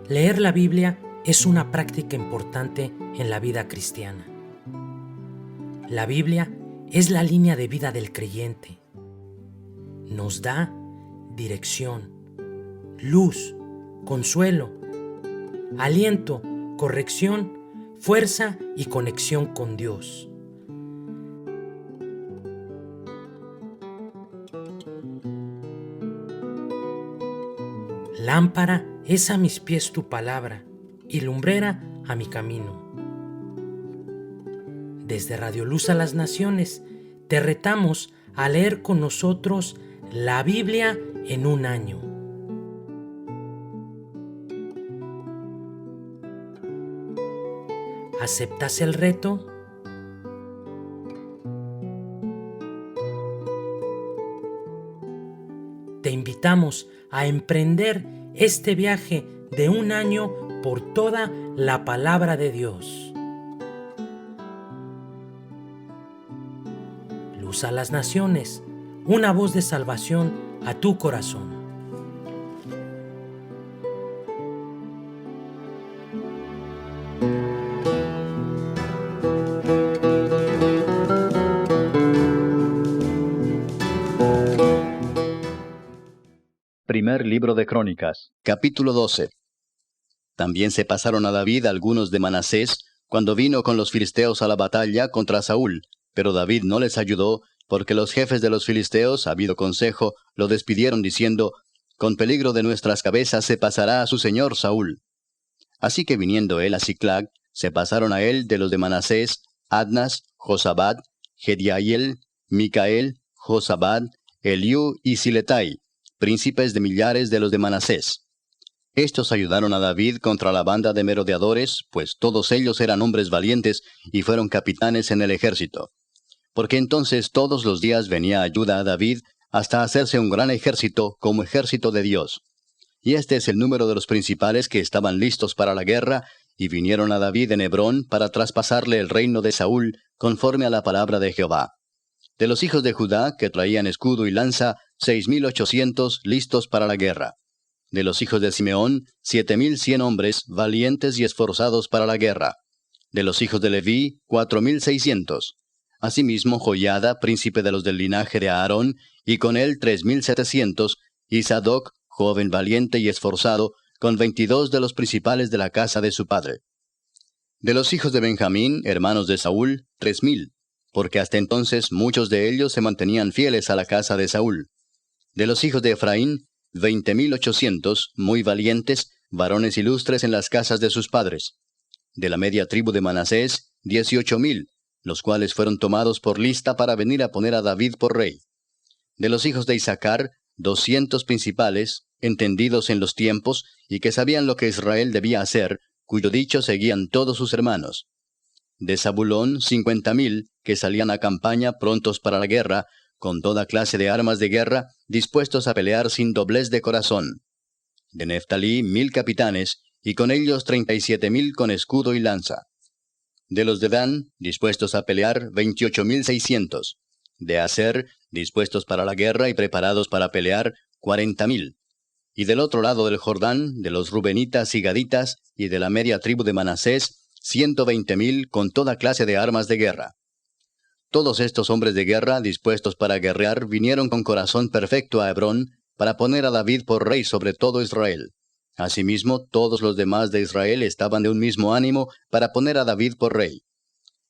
Leer la Biblia es una práctica importante en la vida cristiana. La Biblia es la línea de vida del creyente. Nos da dirección, luz, consuelo, aliento, corrección, fuerza y conexión con Dios. Lámpara es a mis pies tu palabra y lumbrera a mi camino. Desde Radio Luz a las Naciones, te retamos a leer con nosotros la Biblia en un año. ¿Aceptas el reto? Te invitamos a emprender este viaje de un año por toda la palabra de Dios. Luz a las Naciones, una voz de salvación a tu corazón. Primer libro de Crónicas. Capítulo 12. También se pasaron a David algunos de Manasés, cuando vino con los filisteos a la batalla contra Saúl, pero David no les ayudó, porque los jefes de los filisteos, habido consejo, lo despidieron diciendo: con peligro de nuestras cabezas se pasará a su señor Saúl. Así que viniendo él a Siclag, se pasaron a él de los de Manasés, Adnas, Josabad, Jediael, Micael, Josabad, Eliú y Siletai, príncipes de millares de los de Manasés. Estos ayudaron a David contra la banda de merodeadores, pues todos ellos eran hombres valientes y fueron capitanes en el ejército. Porque entonces todos los días venía ayuda a David hasta hacerse un gran ejército como ejército de Dios. Y este es el número de los principales que estaban listos para la guerra, y vinieron a David en Hebrón para traspasarle el reino de Saúl, conforme a la palabra de Jehová. De los hijos de Judá, que traían escudo y lanza, 6,800 listos para la guerra. De los hijos de Simeón, 7,100 hombres, valientes y esforzados para la guerra. De los hijos de Leví, 4,600. Asimismo Joiada, príncipe de los del linaje de Aarón, y con él 3,700, y Sadoc, joven valiente y esforzado, con 22 de los principales de la casa de su padre. De los hijos de Benjamín, hermanos de Saúl, 3,000, porque hasta entonces muchos de ellos se mantenían fieles a la casa de Saúl. De los hijos de Efraín, 20,800, muy valientes, varones ilustres en las casas de sus padres. De la media tribu de Manasés, 18,000, los cuales fueron tomados por lista para venir a poner a David por rey. De los hijos de Isaacar, 200 principales, entendidos en los tiempos, y que sabían lo que Israel debía hacer, cuyo dicho seguían todos sus hermanos. De Zabulón, 50,000, que salían a campaña prontos para la guerra, con toda clase de armas de guerra, dispuestos a pelear sin doblez de corazón. De Neftalí, 1,000 capitanes, y con ellos 37,000 con escudo y lanza. De los de Dan, dispuestos a pelear, 28,600. De Aser, dispuestos para la guerra y preparados para pelear, 40,000. Y del otro lado del Jordán, de los Rubenitas y Gaditas, y de la media tribu de Manasés, 120,000 con toda clase de armas de guerra. Todos estos hombres de guerra, dispuestos para guerrear, vinieron con corazón perfecto a Hebrón, para poner a David por rey sobre todo Israel. Asimismo, todos los demás de Israel estaban de un mismo ánimo para poner a David por rey.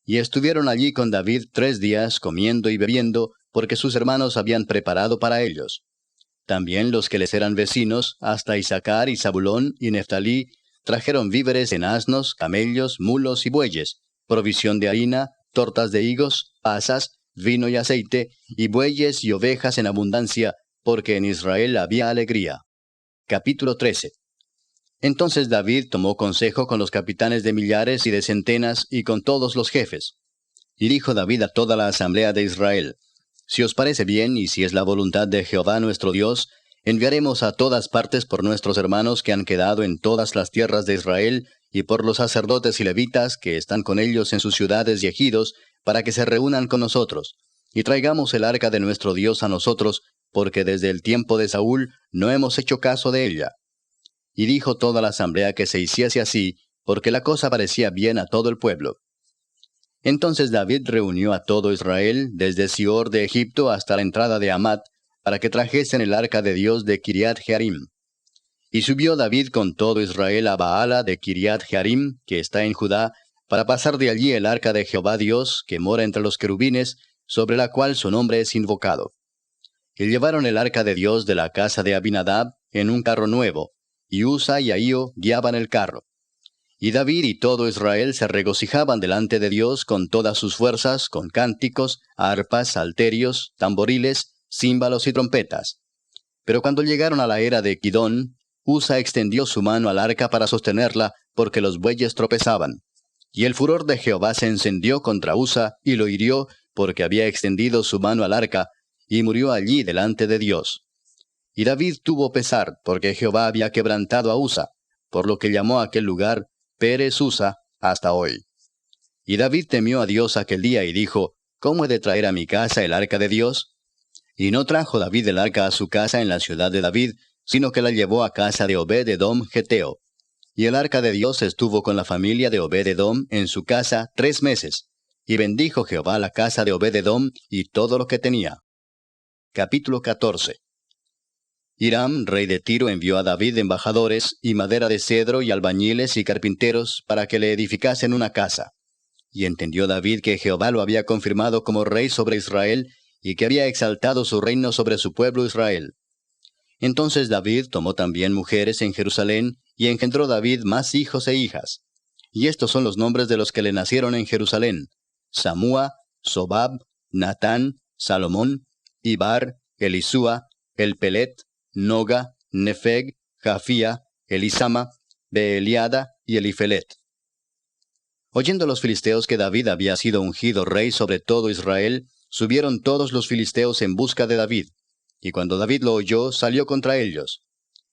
Y estuvieron allí con David 3 días, comiendo y bebiendo, porque sus hermanos habían preparado para ellos. También los que les eran vecinos, hasta Isaacar y Zabulón y Neftalí, trajeron víveres en asnos, camellos, mulos y bueyes, provisión de harina, tortas de higos, pasas, vino y aceite, y bueyes y ovejas en abundancia, porque en Israel había alegría. Capítulo 13. Entonces David tomó consejo con los capitanes de millares y de centenas, y con todos los jefes. Y dijo David a toda la asamblea de Israel: si os parece bien, y si es la voluntad de Jehová nuestro Dios, enviaremos a todas partes por nuestros hermanos que han quedado en todas las tierras de Israel, y por los sacerdotes y levitas que están con ellos en sus ciudades y ejidos, para que se reúnan con nosotros, y traigamos el arca de nuestro Dios a nosotros, porque desde el tiempo de Saúl no hemos hecho caso de ella. y dijo toda la asamblea que se hiciese así, porque la cosa parecía bien a todo el pueblo. Entonces David reunió a todo Israel, desde Sior de Egipto hasta la entrada de Hamat, para que trajesen el arca de Dios de Kiriat Jearim. Y subió David con todo Israel a Baala de Kiriat Jearim, que está en Judá, para pasar de allí el arca de Jehová Dios, que mora entre los querubines, sobre la cual su nombre es invocado. Y llevaron el arca de Dios de la casa de Abinadab en un carro nuevo, y Usa y Ahío guiaban el carro. Y David y todo Israel se regocijaban delante de Dios con todas sus fuerzas, con cánticos, arpas, salterios, tamboriles, címbalos y trompetas. Pero cuando llegaron a la era de Kidón, Usa extendió su mano al arca para sostenerla, porque los bueyes tropezaban. Y el furor de Jehová se encendió contra Usa, y lo hirió, porque había extendido su mano al arca, y murió allí delante de Dios. Y David tuvo pesar, porque Jehová había quebrantado a Usa, por lo que llamó a aquel lugar Pérez Usa hasta hoy. Y David temió a Dios aquel día y dijo, ¿cómo he de traer a mi casa el arca de Dios? Y no trajo David el arca a su casa en la ciudad de David, sino que la llevó a casa de Obed-edom Geteo. Y el arca de Dios estuvo con la familia de Obed-edom en su casa 3 meses, y bendijo Jehová la casa de Obed-edom y todo lo que tenía. Capítulo 14. Hiram, rey de Tiro, envió a David embajadores, y madera de cedro, y albañiles y carpinteros, para que le edificasen una casa. Y entendió David que Jehová lo había confirmado como rey sobre Israel, y que había exaltado su reino sobre su pueblo Israel. Entonces David tomó también mujeres en Jerusalén, y engendró David más hijos e hijas. Y estos son los nombres de los que le nacieron en Jerusalén: Samúa, Sobab, Natán, Salomón, Ibar, Elisúa, Elpelet, Noga, Nefeg, Jafía, Elisama, Beeliada y Elifelet. Oyendo los filisteos que David había sido ungido rey sobre todo Israel, subieron todos los filisteos en busca de David. Y cuando David lo oyó, salió contra ellos.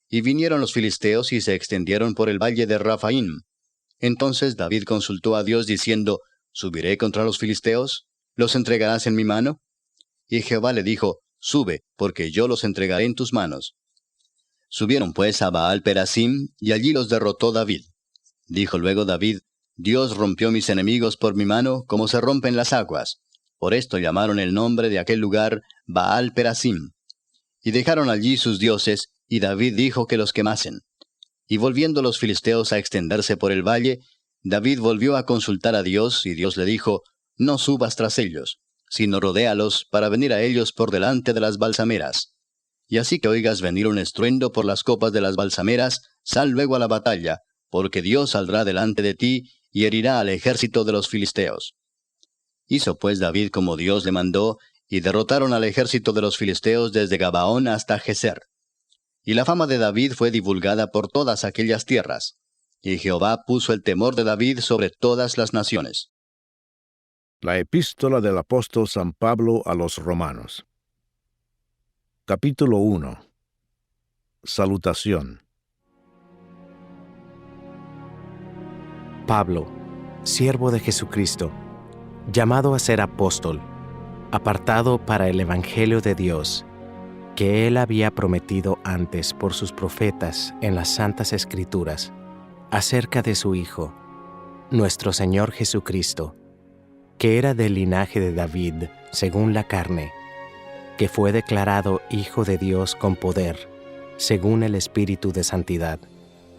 Y vinieron los filisteos y se extendieron por el valle de Rafaim. Entonces David consultó a Dios diciendo, ¿subiré contra los filisteos? ¿Los entregarás en mi mano? Y Jehová le dijo, sube, porque yo los entregaré en tus manos. Subieron pues a Baal Perasim, y allí los derrotó David. Dijo luego David, Dios rompió mis enemigos por mi mano, como se rompen las aguas. Por esto llamaron el nombre de aquel lugar Baal Perasim. Y dejaron allí sus dioses, y David dijo que los quemasen. Y volviendo los filisteos a extenderse por el valle, David volvió a consultar a Dios, y Dios le dijo, no subas tras ellos, sino rodéalos para venir a ellos por delante de las balsameras. Y así que oigas venir un estruendo por las copas de las balsameras, sal luego a la batalla, porque Dios saldrá delante de ti y herirá al ejército de los filisteos. Hizo pues David como Dios le mandó, y derrotaron al ejército de los filisteos desde Gabaón hasta Geser. Y la fama de David fue divulgada por todas aquellas tierras. Y Jehová puso el temor de David sobre todas las naciones. La epístola del apóstol San Pablo a los Romanos. Capítulo 1. Salutación. Pablo, siervo de Jesucristo, llamado a ser apóstol, apartado para el Evangelio de Dios, que Él había prometido antes por sus profetas en las Santas Escrituras, acerca de su Hijo, nuestro Señor Jesucristo, que era del linaje de David, según la carne, que fue declarado Hijo de Dios con poder, según el Espíritu de Santidad,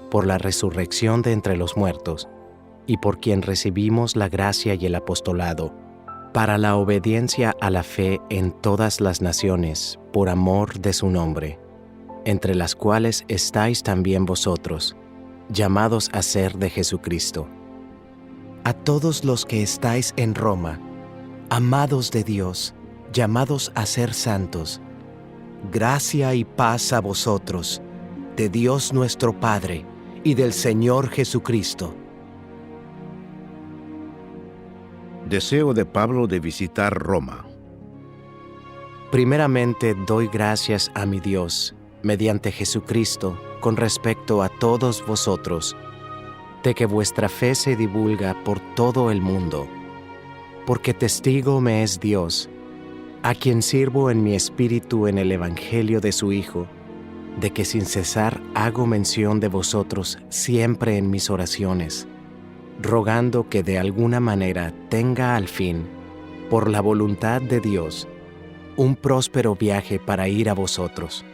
por la resurrección de entre los muertos, y por quien recibimos la gracia y el apostolado, para la obediencia a la fe en todas las naciones, por amor de su nombre, entre las cuales estáis también vosotros, llamados a ser de Jesucristo. A todos los que estáis en Roma, amados de Dios, llamados a ser santos, gracia y paz a vosotros, de Dios nuestro Padre y del Señor Jesucristo. Deseo de Pablo de visitar Roma. Primeramente doy gracias a mi Dios, mediante Jesucristo, con respecto a todos vosotros, de que vuestra fe se divulga por todo el mundo, porque testigo me es Dios, a quien sirvo en mi espíritu en el Evangelio de su Hijo, de que sin cesar hago mención de vosotros siempre en mis oraciones, rogando que de alguna manera tenga al fin, por la voluntad de Dios, un próspero viaje para ir a vosotros,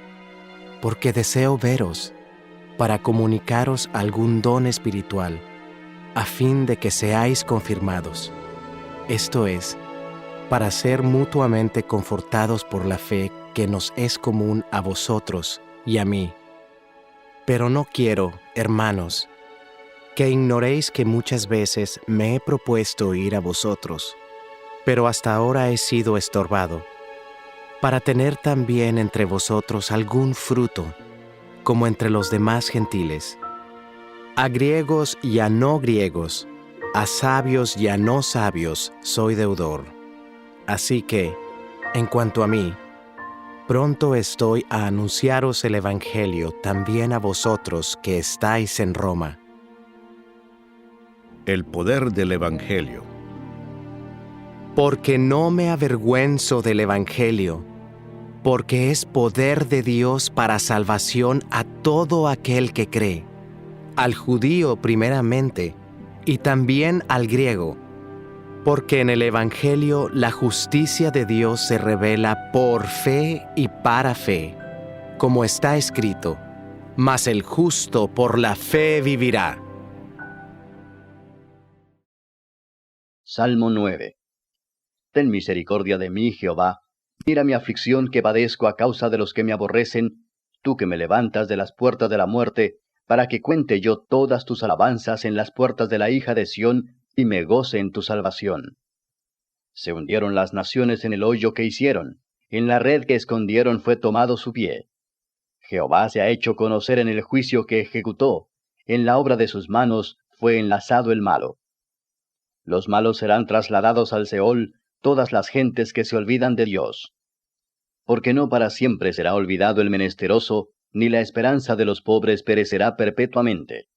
porque deseo veros, para comunicaros algún don espiritual, a fin de que seáis confirmados, esto es, para ser mutuamente confortados por la fe que nos es común a vosotros y a mí. Pero no quiero, hermanos, que ignoréis que muchas veces me he propuesto ir a vosotros, pero hasta ahora he sido estorbado, para tener también entre vosotros algún fruto, como entre los demás gentiles. A griegos y a no griegos, a sabios y a no sabios soy deudor. Así que, en cuanto a mí, pronto estoy a anunciaros el Evangelio también a vosotros que estáis en Roma. El poder del Evangelio. Porque no me avergüenzo del Evangelio, porque es poder de Dios para salvación a todo aquel que cree, al judío primeramente, y también al griego, porque en el Evangelio la justicia de Dios se revela por fe y para fe, como está escrito, mas el justo por la fe vivirá. Salmo 9. Ten misericordia de mí, Jehová. Mira mi aflicción que padezco a causa de los que me aborrecen, tú que me levantas de las puertas de la muerte, para que cuente yo todas tus alabanzas en las puertas de la hija de Sión, y me goce en tu salvación. Se hundieron las naciones en el hoyo que hicieron, en la red que escondieron fue tomado su pie. Jehová se ha hecho conocer en el juicio que ejecutó, en la obra de sus manos fue enlazado el malo. Los malos serán trasladados al Seol, todas las gentes que se olvidan de Dios. Porque no para siempre será olvidado el menesteroso, ni la esperanza de los pobres perecerá perpetuamente.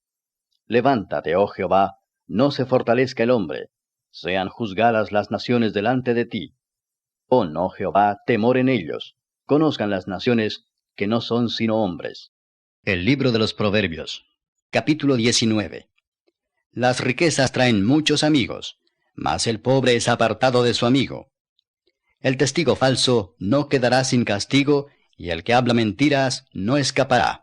Levántate, oh Jehová, no se fortalezca el hombre, sean juzgadas las naciones delante de ti. Pon, oh Jehová, temor en ellos, conozcan las naciones que no son sino hombres. El libro de los Proverbios, capítulo 19. Las riquezas traen muchos amigos, mas el pobre es apartado de su amigo. El testigo falso no quedará sin castigo, y el que habla mentiras no escapará.